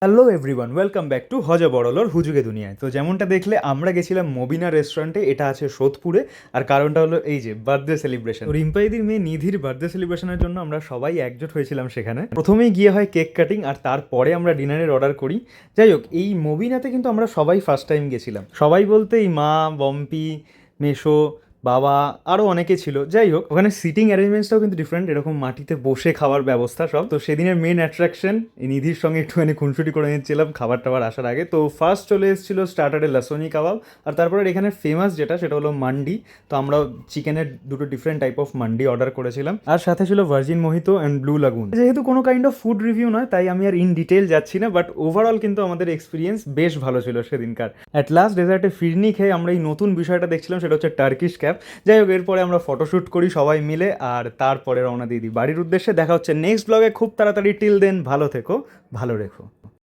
Hello everyone, welcome back to হজ বড়লোর হুজুগে দুনিয়ায়। তো যেমনটা দেখলে আমরা গেছিলাম মবিনা রেস্টুরেন্টে, এটা আছে সোদপুরে। আর কারণটা হলো এই যে বার্থডে সেলিব্রেশন, রিম্পাইদির মেয়ে নিধির বার্থডে সেলিব্রেশনের জন্য আমরা সবাই একজোট হয়েছিলাম সেখানে। প্রথমেই গিয়ে হয় কেক কাটিং, আর তারপরে আমরা ডিনারের অর্ডার করি। যাই হোক, এই মবিনাতে কিন্তু আমরা সবাই ফার্স্ট টাইম গেছিলাম। সবাই বলতে এই মা, বম্পি, মেশো, বাবা, আরও অনেকে ছিল। যাই হোক, ওখানে সিটিং অ্যারেঞ্জমেন্টসটাও কিন্তু ডিফারেন্ট, এরকম মাটিতে বসে খাওয়ার ব্যবস্থা সব। তো সেদিনের মেন অ্যাট্রাকশন, এই নিধির সঙ্গে একটুখানি খুনসুটি করে নিচ্ছিলাম খাবার টাবার আসার আগে। তো ফার্স্ট চলে এসেছিলো স্টার্টারে লাসনি কাবাব, আর তারপরে এখানে ফেমাস যেটা সেটা হলো মান্ডি। তো আমরা চিকেনের দুটো different type of mandi order করেছিলাম, আর সাথে ছিল ভার্জিন মোহিতো অ্যান্ড ব্লু লাগুন। যেহেতু কোনো কাইন্ড অফ ফুড রিভিউ নয়, তাই আমি আর ইন ডিটেল যাচ্ছি না, বাট ওভারঅল কিন্তু আমাদের এক্সপিরিয়েন্স বেশ ভালো ছিল সেদিনকার। অ্যাট লাস্ট ডেজার্টে ফিরনি খেয়ে আমরা এই নতুন বিষয়টা দেখছিলাম, সেটা হচ্ছে টার্কিশ ক্যাপ। যাই হোক, এরপরে আমরা ফটোশ্যুট করি সবাই মিলে, আর তারপরে রওনা দিয়ে দিই বাড়ির উদ্দেশ্যে। দেখা হচ্ছে নেক্সট ব্লগে খুব তাড়াতাড়ি। টিল দেন ভালো থেকো, ভালো রেখো।